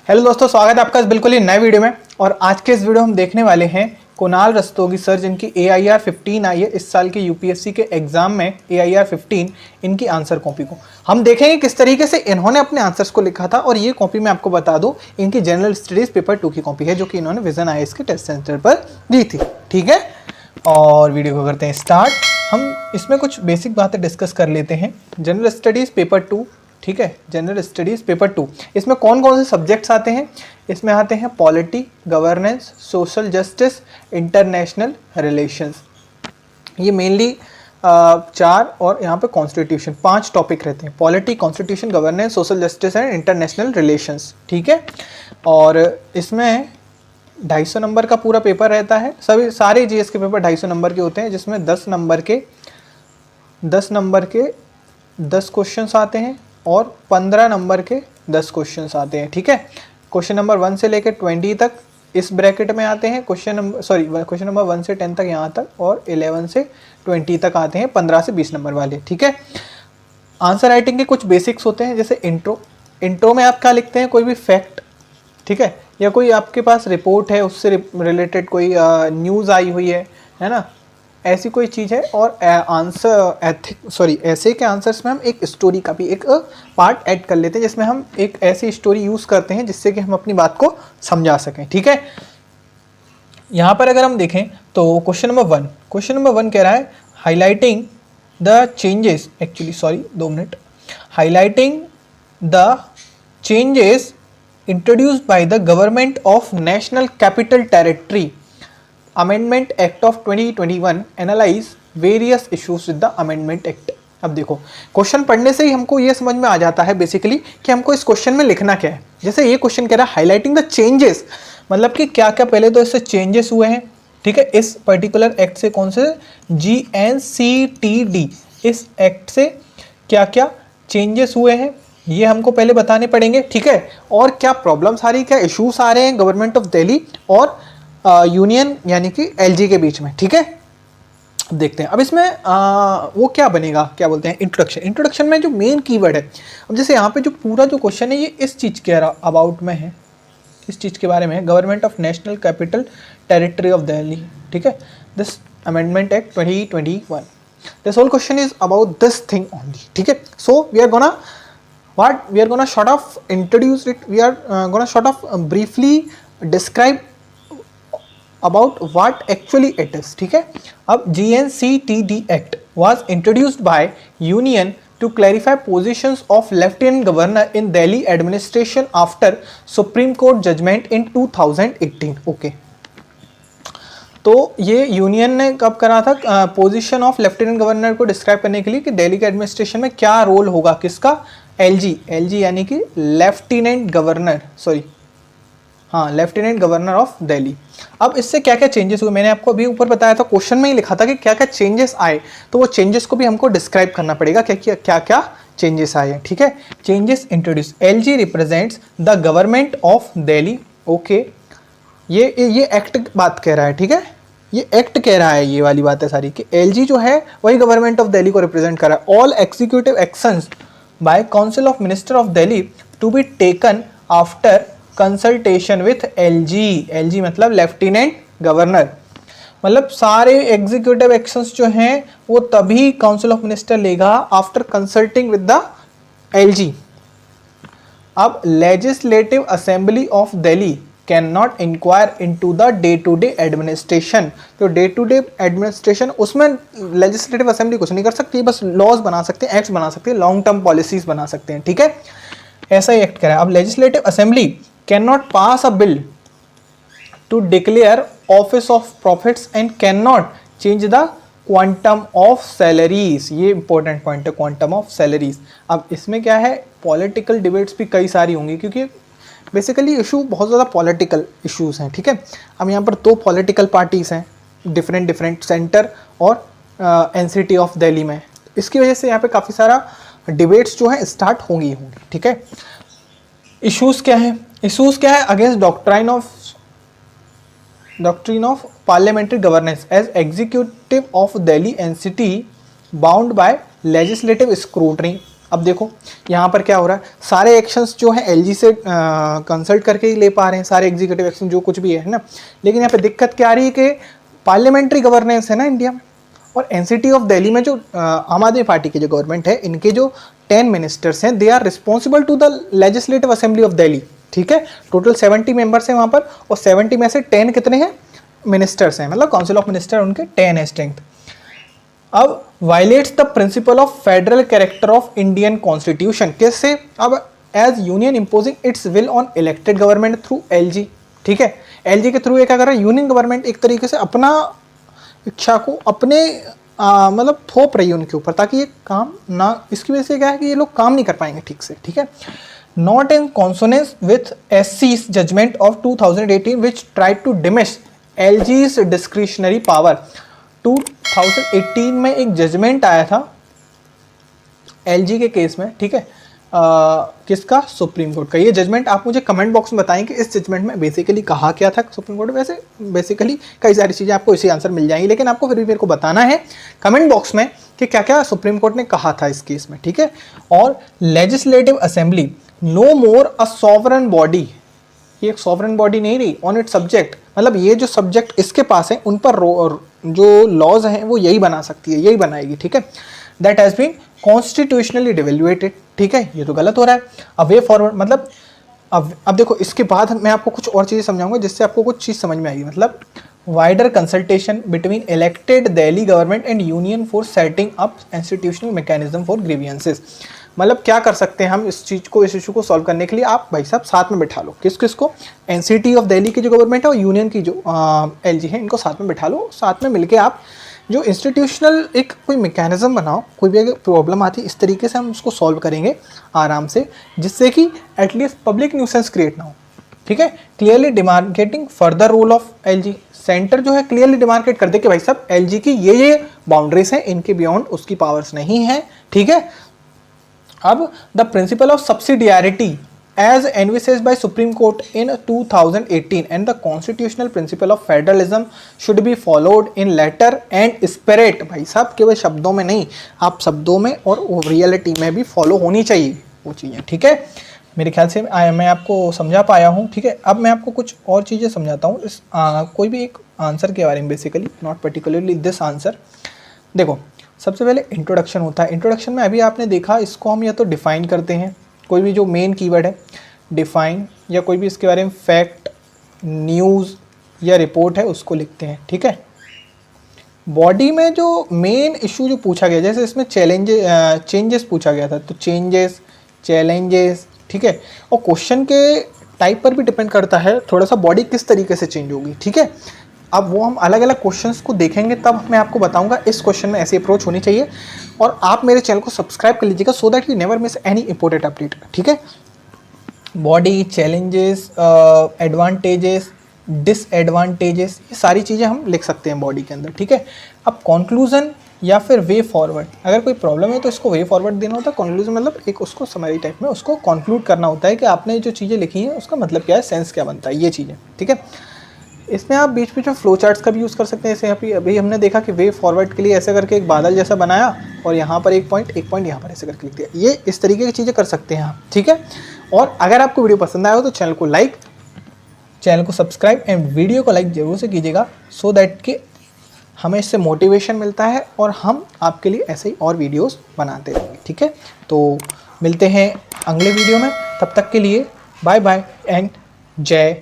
Hello दोस्तों, स्वागत है आपका इस बिल्कुल ही नए वीडियो में। और आज के इस वीडियो हम देखने वाले हैं कुणाल रस्तोगी सर, जिनकी AIR 15 आई है इस साल के UPSC के एग्जाम में। AIR 15 इनकी आंसर कॉपी को हम देखेंगे किस तरीके से इन्होंने अपने आंसर्स को लिखा था। और ये कॉपी मैं आपको बता दूं, इनकी जनरल स्टडीज पेपर 2 की कॉपी है, जो कि इन्होंने विजन IAS के टेस्ट सेंटर पर दी थी। ठीक है, और वीडियो को करते हैं स्टार्ट। हम इसमें कुछ बेसिक बातें डिस्कस कर लेते हैं। जनरल स्टडीज पेपर 2, ठीक है, जनरल स्टडीज पेपर 2। इसमें कौन कौन से सब्जेक्ट्स आते हैं? इसमें आते हैं polity, governance, social justice, international relations. ये मेनली 4 और यहाँ पे कॉन्स्टिट्यूशन, 5 टॉपिक रहते हैं। Polity, constitution, governance, social justice and international relations. ठीक है, और इसमें 250 नंबर का पूरा पेपर रहता है। सारे GS के पेपर 250 नंबर के होते हैं, जिसमें 10 नंबर के 10 क्वेश्चंस आते हैं और 15 नंबर के 10 क्वेश्चंस आते हैं। ठीक है, क्वेश्चन नंबर 1 से लेकर 20 तक इस ब्रैकेट में आते हैं। क्वेश्चन नंबर 1 से 10 तक यहाँ तक, और 11 से 20 तक आते हैं 15 से 20 नंबर वाले। ठीक है, आंसर राइटिंग के कुछ बेसिक्स होते हैं, जैसे इंट्रो में आप क्या लिखते हैं? कोई भी फैक्ट, ठीक है, या कोई आपके पास रिपोर्ट है, उससे रिलेटेड कोई न्यूज़ आई हुई है ना, ऐसी कोई चीज़ है। और ऐसे के आंसर्स में हम एक स्टोरी का भी एक पार्ट ऐड कर लेते हैं, जिसमें हम एक ऐसी स्टोरी यूज़ करते हैं जिससे कि हम अपनी बात को समझा सकें। ठीक है, यहाँ पर अगर हम देखें तो क्वेश्चन नंबर 1 कह रहा है highlighting the changes, highlighting the changes introduced by the government of national capital territory amendment act of 2021, analyse various issues with the amendment act. अब देखो, क्वेश्चन पढ़ने से ही हमको ये समझ में आ जाता है बेसिकली कि हमको इस क्वेश्चन में लिखना क्या है। जैसे ये क्वेश्चन कह रहा है हाईलाइटिंग द चेंजेस, मतलब कि क्या क्या पहले तो इससे चेंजेस हुए हैं। ठीक है, इस पर्टिकुलर एक्ट से, कौन से, GNCTD, इस एक्ट से क्या क्या चेंजेस हुए हैं ये हमको पहले बताने पड़ेंगे। ठीक है, और क्या प्रॉब्लम्स आ रही, क्या इश्यूज आ रहे हैं गवर्नमेंट ऑफ दिल्ली और यूनियन यानी कि LG के बीच में। ठीक है, देखते हैं अब इसमें वो क्या बनेगा, क्या बोलते हैं, इंट्रोडक्शन में जो मेन कीवर्ड है। अब जैसे यहाँ पे जो पूरा जो क्वेश्चन है ये इस चीज़ के अबाउट में है, इस चीज़ के बारे में है, government of national capital territory of Delhi. ठीक है, this amendment act 2021, this whole question is about this thing only. ठीक है, so we are gonna sort of introduce it, we are gonna sort of briefly describe about what actually it is। ठीक है, अब GNCTD Act was introduced by Union to clarify positions of Lieutenant Governor in Delhi administration after Supreme Court judgment in 2018। Okay, तो ये union ने कब करा था? Position of lieutenant governor को डिस्क्राइब करने के लिए कि दिल्ली के एडमिनिस्ट्रेशन में क्या रोल होगा, किसका? LG यानी कि लेफ्टिनेंट गवर्नर ऑफ दिल्ली। अब इससे क्या क्या चेंजेस हुए, मैंने आपको अभी ऊपर बताया था, क्वेश्चन में ही लिखा था कि क्या क्या चेंजेस आए, तो वो चेंजेस को भी हमको डिस्क्राइब करना पड़ेगा, क्या क्या चेंजेस आए हैं। ठीक है, changes introduce, LG represents the government of Delhi. Okay, ये एक्ट बात कह रहा है। ठीक है, ये एक्ट कह रहा है, ये वाली बात है सारी कि LG जो है वही गवर्नमेंट ऑफ दिल्ली को रिप्रेजेंट कर रहा है। All executive actions by council of minister of Delhi to be taken after consultation with LG मतलब लेफ्टिनेंट गवर्नर, मतलब सारे एग्जीक्यूटिव एक्शंस जो हैं वो तभी काउंसिल ऑफ मिनिस्टर लेगा after consulting with the LG। अब legislative assembly of Delhi can not inquire into the day to day administration. तो डे टू डे एडमिनिस्ट्रेशन, उसमें लेजिस्लेटिव असेंबली कुछ नहीं कर सकती, बस लॉज बना सकते हैं, एक्ट्स बना सकते हैं, लॉन्ग टर्म पॉलिसीज बना सकते हैं। ठीक है, ऐसा ही एक्ट कह रहा है। अब legislative assembly cannot pass a bill to declare office of profits and cannot change the quantum of salaries। ये important point है, quantum of salaries। अब इसमें क्या है, political debates भी कई सारी होंगी, क्योंकि बेसिकली इशू बहुत ज़्यादा पॉलिटिकल इश्यूज हैं। ठीक है, अब यहाँ पर 2 पॉलिटिकल पार्टीज हैं, डिफरेंट सेंटर और NCT ऑफ दिल्ली में। इसकी वजह से यहाँ पे काफ़ी सारा डिबेट्स जो है स्टार्ट होंगी। ठीक है, इश्यूज क्या है? Against doctrine of parliamentary governance as executive of Delhi NCT bound by legislative scrutiny. अब देखो यहाँ पर क्या हो रहा है, सारे एक्शंस जो है एलजी से कंसल्ट करके ही ले पा रहे हैं, सारे एग्जीक्यूटिव एक्शन जो कुछ भी है ना। लेकिन यहाँ पे दिक्कत क्या आ रही है कि पार्लियामेंट्री गवर्नेंस है ना इंडिया में, और एनसीटी ऑफ दिल्ली में जो आम आदमी पार्टी की जो गवर्नमेंट है, इनके जो 10 मिनिस्टर्स हैं, they are responsible to the legislative assembly of Delhi, ठीक है। टोटल 70 मेंबर्स हैं वहाँ पर, और 70 में से 10 कितने हैं, मिनिस्टर्स हैं, मतलब काउंसिल ऑफ मिनिस्टर उनके 10 है स्ट्रेंथ। अब violates the principle of federal character of Indian constitution, कैसे, अब as union imposing its will on elected government through LG, ठीक है। एलजी के थ्रू ये क्या कर रहा है, यूनियन गवर्नमेंट एक तरीके से अपना इच्छा को अपने मतलब थोप रही है उनके ऊपर, ताकि ये काम ना, इसकी वजह से क्या है कि ये लोग काम नहीं कर पाएंगे ठीक से, ठीक है। नॉट इन कॉन्सोनेंस विथ एससी's judgement of 2018 which tried to diminish LG's discretionary power. 2018 में एक जजमेंट आया था एलजी के केस में, ठीक है, किसका, सुप्रीम कोर्ट का। ये जजमेंट आप मुझे कमेंट बॉक्स में बताएं कि इस जजमेंट में बेसिकली कहा क्या था सुप्रीम कोर्ट। वैसे बेसिकली कई सारी चीज़ें आपको इसी आंसर मिल जाएंगी, लेकिन आपको फिर भी मेरे को बताना है कमेंट बॉक्स में कि क्या क्या सुप्रीम कोर्ट ने कहा था इस केस में, ठीक है। और legislative assembly no more a sovereign body, ये एक सॉवरन बॉडी नहीं रही ऑन इट सब्जेक्ट, मतलब ये जो सब्जेक्ट इसके पास है उन पर जो लॉज हैं वो यही बना सकती है, यही बनाएगी, ठीक है। दैट हैज़ बीन कॉन्स्टिट्यूशनली डिवेल्युएटेड, ठीक है। ये तो गलत हो रहा है। अब वे फॉरवर्ड मतलब अब देखो, इसके बाद मैं आपको कुछ और चीज़ें समझाऊंगा जिससे आपको कुछ चीज़ समझ में आएगी। मतलब wider consultation between elected Delhi government and union for setting up institutional mechanism for grievances. मतलब क्या कर सकते हैं हम इस चीज़ को, इस इशू को सॉल्व करने के लिए, आप भाई साहब साथ में बैठा लो, किस किस को, एनसीटी ऑफ दिल्ली की जो गवर्नमेंट है और यूनियन की जो एलजी है, इनको साथ में बैठा लो, साथ में मिलके आप जो इंस्टीट्यूशनल एक कोई मैकेनिज्म बनाओ, कोई भी अगर प्रॉब्लम आती है इस तरीके से हम उसको सॉल्व करेंगे आराम से, जिससे कि एटलीस्ट पब्लिक न्यूसेंस क्रिएट ना हो, ठीक है। Clearly demarcating further role of LG, centre जो है क्लियरली डिमार्केट कर दे कि भाई साहब एलजी की ये बाउंड्रीज हैं, इनके बियॉन्ड उसकी पावर्स नहीं है, ठीक है। अब the principle of subsidiarity as envisaged by Supreme Court in 2018 and the constitutional principle of federalism should be followed in letter and spirit। भाई साहब केवल शब्दों में नहीं, आप शब्दों में और रियलिटी में भी फॉलो होनी चाहिए वो चीज़ें, ठीक है। मेरे ख्याल से मैं आपको समझा पाया हूँ, ठीक है। अब मैं आपको कुछ और चीज़ें समझाता हूँ इस कोई भी एक आंसर के बारे में, basically not particularly this answer. देखो सबसे पहले इंट्रोडक्शन होता है। इंट्रोडक्शन में अभी आपने देखा, इसको हम या तो डिफाइन करते हैं, कोई भी जो मेन कीवर्ड है डिफाइन, या कोई भी इसके बारे में फैक्ट, न्यूज़ या रिपोर्ट है उसको लिखते हैं, ठीक है। बॉडी में जो मेन इशू जो पूछा गया, जैसे इसमें चेंजेस पूछा गया था, तो चेंजेस, चैलेंजेस, ठीक है। और क्वेश्चन के टाइप पर भी डिपेंड करता है थोड़ा सा बॉडी किस तरीके से चेंज होगी, ठीक है। अब वो हम अलग अलग क्वेश्चंस को देखेंगे तब मैं आपको बताऊंगा इस क्वेश्चन में ऐसी अप्रोच होनी चाहिए। और आप मेरे चैनल को सब्सक्राइब कर लीजिएगा so that you never miss any important update, ठीक है। बॉडी, चैलेंजेस, एडवांटेजेस, डिसएडवांटेजेस, ये सारी चीज़ें हम लिख सकते हैं बॉडी के अंदर, ठीक है। अब कंक्लूजन या फिर वे फॉरवर्ड, अगर कोई प्रॉब्लम है तो इसको वे फॉरवर्ड देना होता है। कंक्लूजन मतलब एक उसको समरी टाइप में उसको कंक्लूड करना होता है कि आपने जो चीज़ें लिखी हैं उसका मतलब क्या है, सेंस क्या बनता है, ये चीज़ें, ठीक है। इसमें आप बीच बीच में फ्लो चार्ट्स का भी यूज़ कर सकते हैं। जैसे अभी हमने देखा कि वे फॉरवर्ड के लिए ऐसे करके एक बादल जैसा बनाया और यहाँ पर एक पॉइंट यहाँ पर ऐसे करके लिख दिया, ये इस तरीके की चीज़ें कर सकते हैं आप, ठीक है। और अगर आपको वीडियो पसंद आया हो तो चैनल को लाइक, चैनल को सब्सक्राइब एंड वीडियो को लाइक जरूर से कीजिएगा, सो दैट कि हमें इससे मोटिवेशन मिलता है और हम आपके लिए ऐसे ही और वीडियोस बनाते रहेंगे, ठीक है। तो मिलते हैं अगले वीडियो में, तब तक के लिए बाय बाय एंड जय